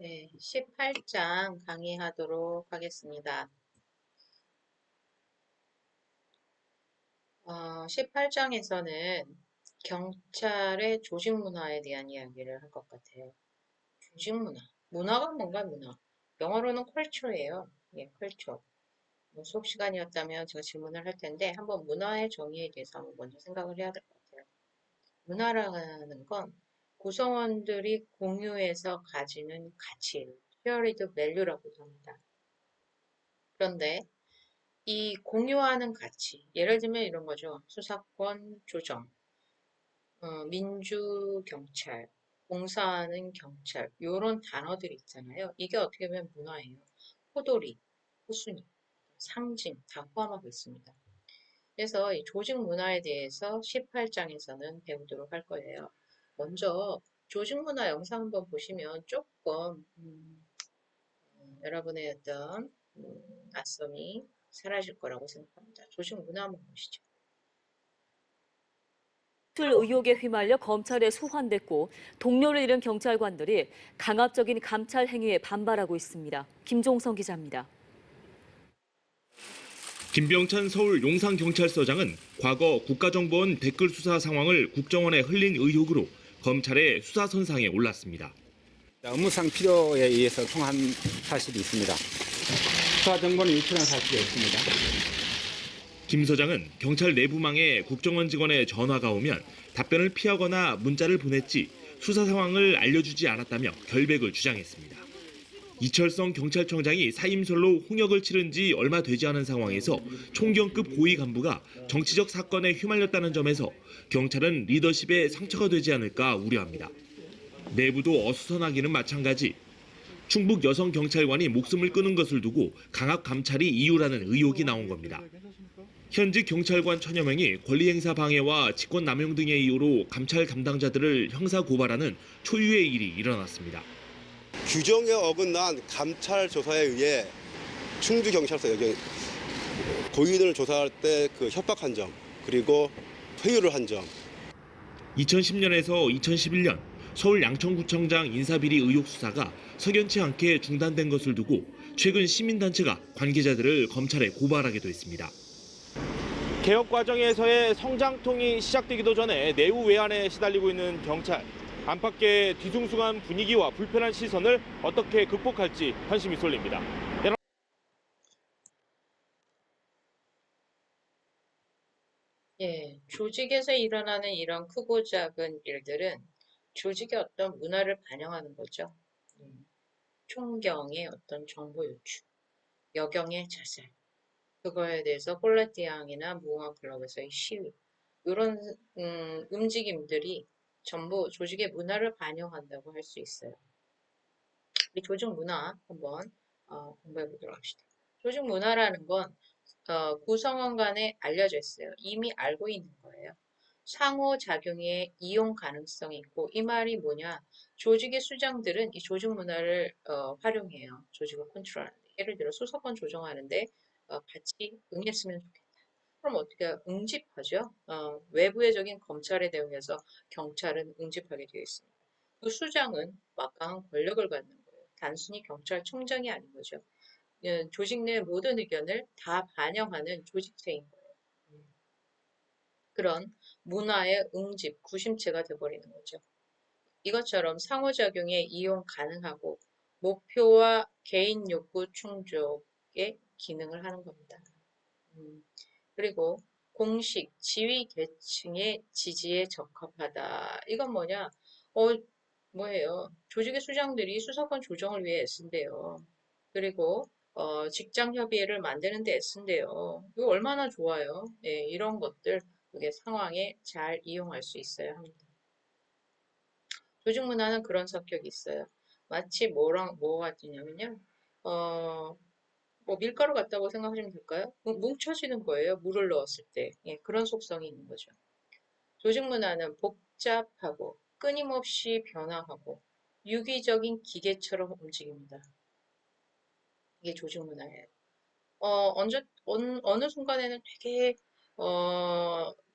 네, 18장 강의하도록 하겠습니다. 18장에서는 경찰의 조직 문화에 대한 이야기를 할 것 같아요. 조직 문화. 문화가 뭔가 문화. 영어로는 컬처예요. 예, 컬처. 뭐 수업 시간이었다면 제가 질문을 할 텐데 한번 문화의 정의에 대해서 한번 먼저 생각을 해야 될 것 같아요. 문화라는 건 구성원들이 공유해서 가지는 가치, shared value라고도 합니다. 그런데 이 공유하는 가치, 예를 들면 이런 거죠. 수사권 조정, 민주경찰, 봉사하는 경찰, 요런 단어들이 있잖아요. 이게 어떻게 보면 문화예요. 호돌이, 호순이, 상징 다 포함하고 있습니다. 그래서 이 조직 문화에 대해서 18장에서는 배우도록 할 거예요. 먼저 조직 문화 영상 한번 보시면 조금 여러분의 어떤 낯섦이 사라질 거라고 생각합니다. 조직 문화 한번 보시죠. 술 의혹에 휘말려 검찰에 소환됐고 동료를 잃은 경찰관들이 강압적인 감찰 행위에 반발하고 있습니다. 김종성 기자입니다. 김병찬 서울 용산경찰서장은 과거 국가정보원 댓글 수사 상황을 국정원에 흘린 의혹으로 검찰의 수사선상에 올랐습니다. 업무상 필요에 의해서 통한 사실이 있습니다. 수사 정보는 유출한 사실이 없습니다. 김 서장은 경찰 내부망에 국정원 직원의 전화가 오면 답변을 피하거나 문자를 보냈지 수사 상황을 알려주지 않았다며 결백을 주장했습니다. 이철성 경찰청장이 사임설로 홍역을 치른 지 얼마 되지 않은 상황에서 총경급 고위 간부가 정치적 사건에 휘말렸다는 점에서 경찰은 리더십에 상처가 되지 않을까 우려합니다. 내부도 어수선하기는 마찬가지. 충북 여성 경찰관이 목숨을 끊은 것을 두고 강압 감찰이 이유라는 의혹이 나온 겁니다. 현직 경찰관 천여 명이 권리행사 방해와 직권남용 등의 이유로 감찰 담당자들을 형사 고발하는 초유의 일이 일어났습니다. 규정에 어긋난 감찰 조사에 의해 충주경찰서 여기 고인을 조사할 때 그 협박한 점, 그리고 회유를 한 점. 2010년에서 2011년 서울 양천구청장 인사비리 의혹 수사가 석연치 않게 중단된 것을 두고 최근 시민단체가 관계자들을 검찰에 고발하기도 했습니다. 개혁 과정에서의 성장통이 시작되기도 전에 내후 외환에 시달리고 있는 경찰. 안팎의 뒤숭숭한 분위기와 불편한 시선을 어떻게 극복할지 관심이 쏠립니다. 예, 조직에서 일어나는 이런 크고 작은 일들은 조직의 어떤 문화를 반영하는 거죠. 총경의 어떤 정보 유출, 여경의 자살, 그거에 대해서 폴라티앙이나 무궁화 클럽에서의 시위, 이런 움직임들이 전부 조직의 문화를 반영한다고 할 수 있어요. 이 조직 문화 한번 공부해 보도록 합시다. 조직 문화라는 건 구성원 간에 알려져 있어요. 이미 알고 있는 거예요. 상호작용의 이용 가능성이 있고 이 말이 뭐냐? 조직의 수장들은 이 조직 문화를 활용해요. 조직을 컨트롤하는데. 예를 들어 수사권 조정하는데 같이 응했으면 좋겠다. 그럼 어떻게 응집하죠? 외부의적인 검찰에 대응해서 경찰은 응집하게 되어 있습니다. 그 수장은 막강한 권력을 갖는 거예요. 단순히 경찰청장이 아닌 거죠. 조직 내 모든 의견을 다 반영하는 조직체인 거예요. 그런 문화의 응집, 구심체가 돼버리는 거죠. 이것처럼 상호작용에 이용 가능하고 목표와 개인 욕구 충족의 기능을 하는 겁니다. 그리고 공식, 지위 계층의 지지에 적합하다. 이건 뭐냐? 뭐예요? 조직의 수장들이 수사권 조정을 위해 애쓴대요. 그리고 직장 협의회를 만드는 데 애쓴대요. 이거 얼마나 좋아요. 예, 이런 것들 그게 상황에 잘 이용할 수 있어야 합니다. 조직 문화는 그런 성격이 있어요. 마치 뭐랑 뭐 같으냐면요. 뭐 밀가루 같다고 생각하시면 될까요? 뭉쳐지는 거예요. 물을 넣었을 때. 예, 그런 속성이 있는 거죠. 조직 문화는 복잡하고 끊임없이 변화하고 유기적인 기계처럼 움직입니다. 이게 조직 문화예요. 어느 순간에는 되게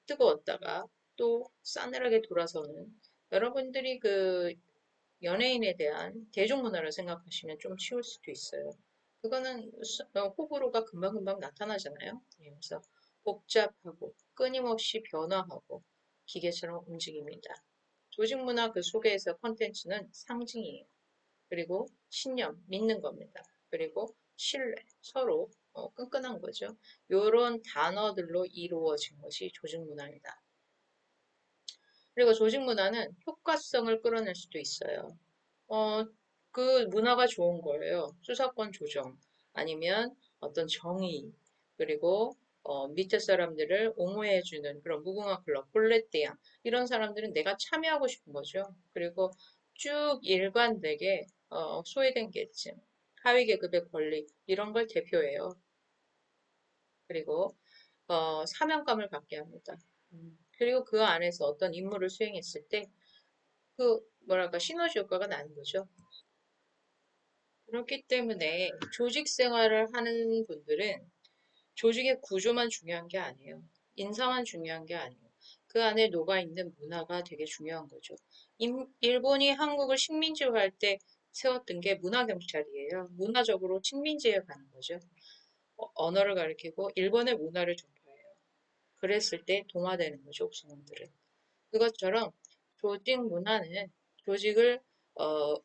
뜨거웠다가 또 싸늘하게 돌아서는 여러분들이 그 연예인에 대한 대중문화를 생각하시면 좀 쉬울 수도 있어요. 그거는 호불호가 금방금방 나타나잖아요. 예, 그래서 복잡하고 끊임없이 변화하고 기계처럼 움직입니다. 조직문화 그 속에서 컨텐츠는 상징이에요. 그리고 신념, 믿는 겁니다. 그리고 신뢰, 서로 끈끈한 거죠. 이런 단어들로 이루어진 것이 조직문화입니다. 그리고 조직문화는 효과성을 끌어낼 수도 있어요. 어, 그 문화가 좋은 거예요. 수사권 조정, 아니면 어떤 정의, 그리고 밑에 사람들을 옹호해주는 그런 무궁화 클럽, 볼레띠앙, 이런 사람들은 내가 참여하고 싶은 거죠. 그리고 쭉 일관되게 소외된 계층, 하위 계급의 권리, 이런 걸 대표해요. 그리고 사명감을 갖게 합니다. 그리고 그 안에서 어떤 임무를 수행했을 때 그 뭐랄까 시너지 효과가 나는 거죠. 그렇기 때문에 조직 생활을 하는 분들은 조직의 구조만 중요한 게 아니에요. 인사만 중요한 게 아니에요. 그 안에 녹아있는 문화가 되게 중요한 거죠. 일본이 한국을 식민지화할 때 세웠던 게 문화경찰이에요. 문화적으로 식민지에 가는 거죠. 언어를 가리키고 일본의 문화를 전파해요. 그랬을 때 동화되는 거죠, 옥수님들은. 그것처럼 조직 문화는 조직을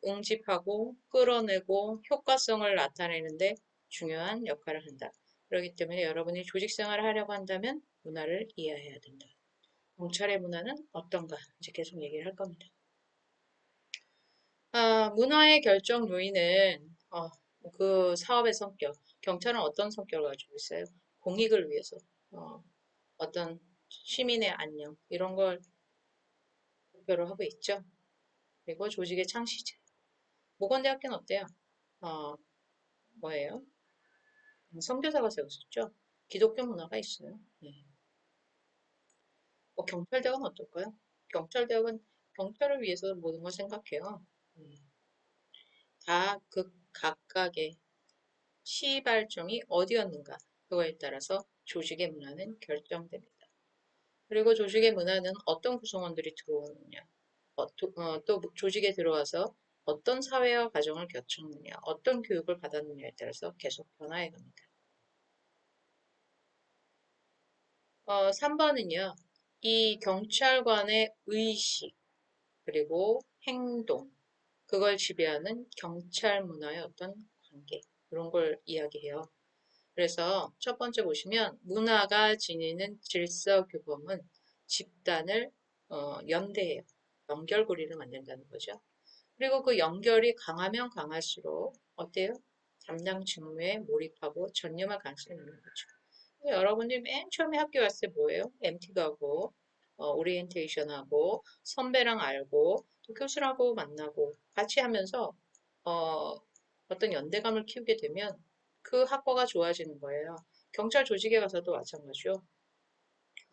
응집하고 끌어내고 효과성을 나타내는데 중요한 역할을 한다. 그렇기 때문에 여러분이 조직 생활을 하려고 한다면 문화를 이해해야 된다. 경찰의 문화는 어떤가? 이제 계속 얘기를 할 겁니다. 문화의 결정 요인은 그 사업의 성격, 경찰은 어떤 성격을 가지고 있어요? 공익을 위해서 어떤 시민의 안녕 이런 걸 목표로 하고 있죠. 그리고 조직의 창시자. 모건대학교는 어때요? 어, 뭐예요? 선교사가 세웠었죠. 기독교 문화가 있어요. 네. 경찰대학은 어떨까요? 경찰대학은 경찰을 위해서 모든 걸 생각해요. 다 그 각각의 시발점이 어디였는가 그거에 따라서 조직의 문화는 결정됩니다. 그리고 조직의 문화는 어떤 구성원들이 들어오느냐 또 조직에 들어와서 어떤 사회와 가정을 거쳤느냐, 어떤 교육을 받았느냐에 따라서 계속 변화해 갑니다. 3번은요, 이 경찰관의 의식, 그리고 행동, 그걸 지배하는 경찰 문화의 어떤 관계, 그런 걸 이야기해요. 그래서 첫 번째 보시면, 문화가 지니는 질서 규범은 집단을 연대해요. 연결고리를 만든다는 거죠. 그리고 그 연결이 강하면 강할수록 어때요? 담당 직무에 몰입하고 전념할 가능성이 있는 거죠. 여러분들이 맨 처음에 학교 왔을 때 뭐예요? MT 가고 오리엔테이션 하고 선배랑 알고 또 교수라고 만나고 같이 하면서 어떤 연대감을 키우게 되면 그 학과가 좋아지는 거예요. 경찰 조직에 가서도 마찬가지죠.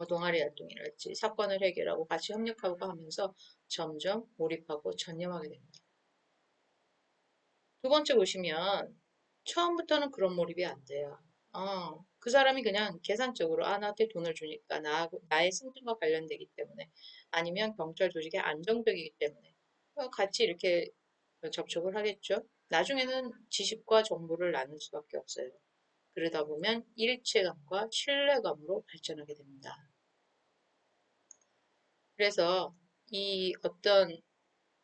동아리 활동이랄지 사건을 해결하고 같이 협력하고 하면서 점점 몰입하고 전념하게 됩니다. 두 번째 보시면 처음부터는 그런 몰입이 안 돼요. 그 사람이 그냥 계산적으로 나한테 돈을 주니까 나의 승진과 관련되기 때문에 아니면 경찰 조직의 안정적이기 때문에 같이 이렇게 접촉을 하겠죠. 나중에는 지식과 정보를 나눌 수밖에 없어요. 그러다 보면 일체감과 신뢰감으로 발전하게 됩니다. 그래서 이 어떤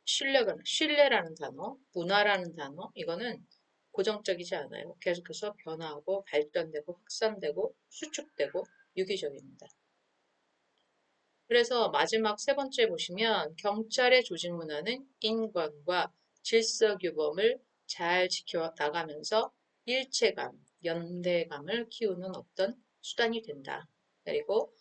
신뢰라는 단어, 문화라는 단어, 이거는 고정적이지 않아요. 계속해서 변화하고 발전되고 확산되고 수축되고 유기적입니다. 그래서 마지막 세 번째 보시면 경찰의 조직 문화는 인권과 질서 규범을 잘 지켜나가면서 일체감, 연대감을 키우는 어떤 수단이 된다. 그리고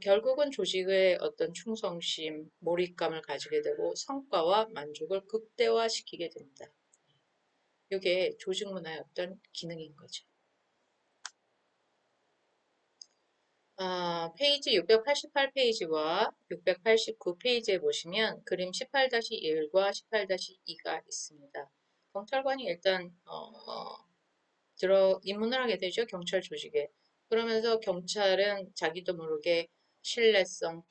결국은 조직의 어떤 충성심, 몰입감을 가지게 되고 성과와 만족을 극대화시키게 됩니다. 이게 조직 문화의 어떤 기능인 거죠. 페이지 688페이지와 689페이지에 보시면 그림 18-1과 18-2가 있습니다. 경찰관이 일단 입문을 하게 되죠. 경찰 조직에. 그러면서 경찰은 자기도 모르게 신뢰성,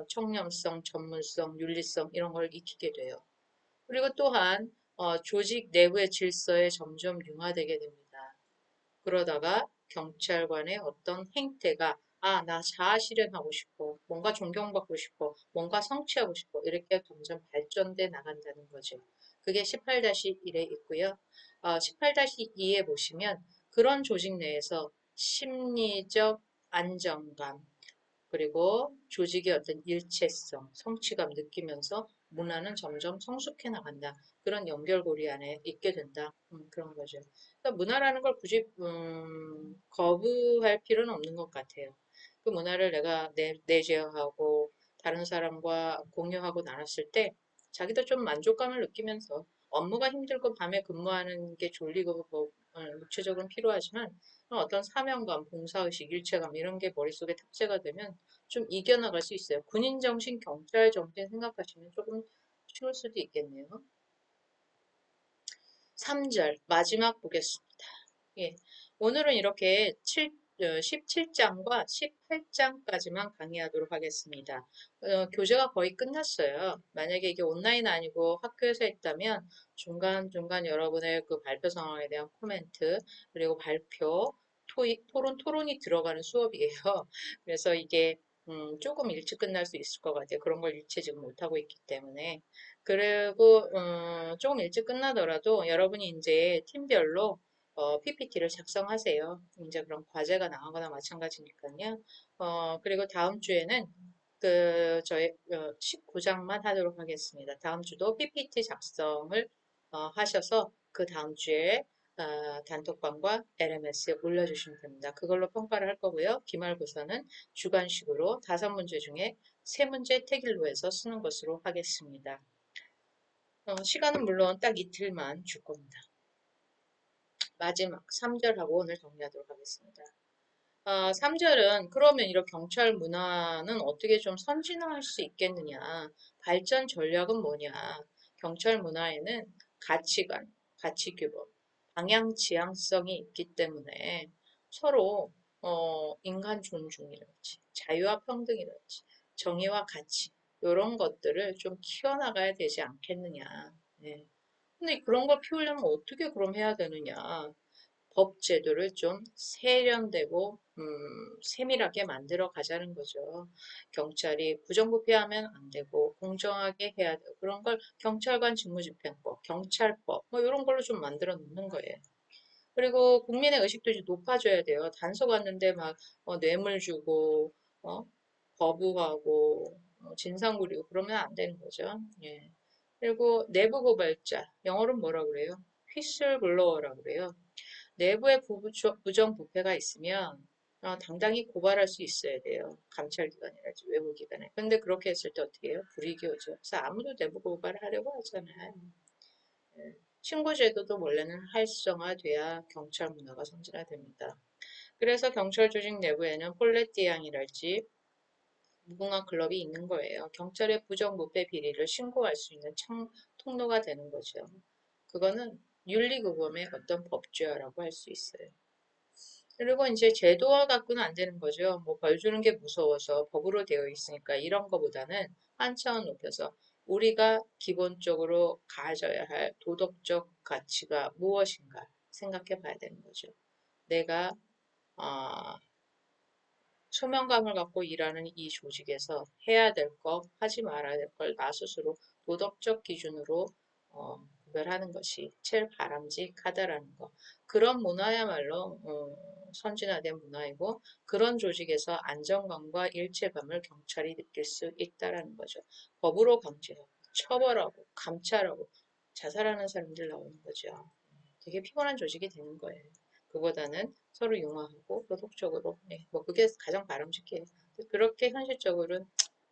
청렴성, 전문성, 윤리성 이런 걸 익히게 돼요. 그리고 또한 조직 내부의 질서에 점점 융화되게 됩니다. 그러다가 경찰관의 어떤 행태가 나 자아 실현하고 싶어, 뭔가 존경받고 싶어, 뭔가 성취하고 싶어 이렇게 점점 발전돼 나간다는 거죠. 그게 18-1에 있고요. 18-2에 보시면 그런 조직 내에서 심리적 안정감, 그리고 조직의 어떤 일체성, 성취감 느끼면서 문화는 점점 성숙해 나간다. 그런 연결고리 안에 있게 된다. 그런 거죠. 그러니까 문화라는 걸 굳이 거부할 필요는 없는 것 같아요. 그 문화를 내가 내재하고 다른 사람과 공유하고 나눴을 때 자기도 좀 만족감을 느끼면서 업무가 힘들고 밤에 근무하는 게 졸리고 뭐 육체적으로는 필요하지만 어떤 사명감, 봉사의식, 일체감 이런 게 머릿속에 탑재가 되면 좀 이겨나갈 수 있어요. 군인 정신, 경찰 정신 생각하시면 조금 쉬울 수도 있겠네요. 3절 마지막 보겠습니다. 예, 오늘은 이렇게 17장과 18장까지만 강의하도록 하겠습니다. 교재가 거의 끝났어요. 만약에 이게 온라인 아니고 학교에서 했다면 중간중간 여러분의 그 발표 상황에 대한 코멘트, 그리고 발표, 토론이 들어가는 수업이에요. 그래서 이게 조금 일찍 끝날 수 있을 것 같아요. 그런 걸 일체 지금 못하고 있기 때문에. 그리고 조금 일찍 끝나더라도 여러분이 이제 팀별로 PPT를 작성하세요. 이제 그런 과제가 나가거나 마찬가지니까요. 그리고 다음 주에는 저희 19장만 하도록 하겠습니다. 다음 주도 PPT 작성을 하셔서 그 다음 주에 단톡방과 LMS에 올려주시면 됩니다. 그걸로 평가를 할 거고요. 기말고사는 주관식으로 5문제 중에 3문제 택일로 해서 쓰는 것으로 하겠습니다. 시간은 물론 딱 이틀만 줄 겁니다. 마지막 3절하고 오늘 정리하도록 하겠습니다. 3절은 그러면 이런 경찰 문화는 어떻게 좀 선진화할 수 있겠느냐? 발전 전략은 뭐냐? 경찰 문화에는 가치관, 가치규범, 방향 지향성이 있기 때문에 서로 인간 존중이랄지, 자유와 평등이랄지, 정의와 가치 이런 것들을 좀 키워나가야 되지 않겠느냐? 네. 근데 그런 걸 피우려면 어떻게 그럼 해야 되느냐? 법 제도를 좀 세련되고 세밀하게 만들어 가자는 거죠. 경찰이 부정부패하면 안 되고 공정하게 해야 되고 그런 걸 경찰관 직무집행법, 경찰법 뭐 이런 걸로 좀 만들어 놓는 거예요. 그리고 국민의 의식도 좀 높아져야 돼요. 단속 왔는데 막 뇌물 주고 거부하고 진상 부리고 그러면 안 되는 거죠. 예. 그리고 내부 고발자, 영어로 뭐라 그래요? 휘슬블로어라 그래요. 내부에 부정부패가 있으면 당당히 고발할 수 있어야 돼요. 감찰기관이랄지 외부기관에. 근데 그렇게 했을 때 어떻게 해요? 불이익이오죠. 그래서 아무도 내부 고발을 하려고 하잖아요. 예. 신고제도도 원래는 활성화돼야 경찰 문화가 선진화됩니다. 그래서 경찰 조직 내부에는 폴레띠앙이랄지 무궁화 클럽이 있는 거예요. 경찰의 부정부패 비리를 신고할 수 있는 통로가 되는 거죠. 그거는 윤리구범의 어떤 법제화라고 할 수 있어요. 그리고 이제 제도화 갖고는 안 되는 거죠. 뭐 벌 주는 게 무서워서 법으로 되어 있으니까 이런 거보다는 한 차원 높여서 우리가 기본적으로 가져야 할 도덕적 가치가 무엇인가 생각해 봐야 되는 거죠. 내가 소명감을 갖고 일하는 이 조직에서 해야 될 거, 하지 말아야 될 걸 나 스스로 도덕적 기준으로 구별하는 것이 제일 바람직하다라는 거. 그런 문화야말로 선진화된 문화이고 그런 조직에서 안정감과 일체감을 경찰이 느낄 수 있다라는 거죠. 법으로 강제하고 처벌하고 감찰하고 자살하는 사람들 나오는 거죠. 되게 피곤한 조직이 되는 거예요. 그보다는 서로 융화하고 도덕적으로 뭐 그게 가장 바람직해요. 그렇게 현실적으로는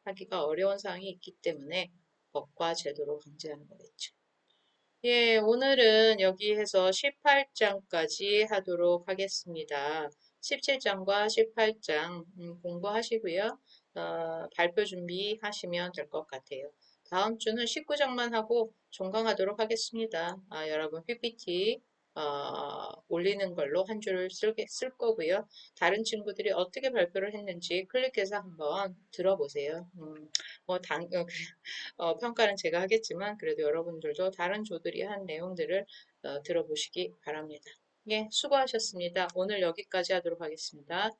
하기가 어려운 상황이 있기 때문에 법과 제도로 강제하는 거겠죠. 예, 오늘은 여기 해서 18장까지 하도록 하겠습니다. 17장과 18장 공부하시고요. 발표 준비하시면 될 것 같아요. 다음 주는 19장만 하고 종강하도록 하겠습니다. 여러분 PPT 올리는 걸로 한 줄을 쓸 거고요. 다른 친구들이 어떻게 발표를 했는지 클릭해서 한번 들어보세요. 평가는 제가 하겠지만 그래도 여러분들도 다른 조들이 한 내용들을 들어보시기 바랍니다. 예, 수고하셨습니다. 오늘 여기까지 하도록 하겠습니다.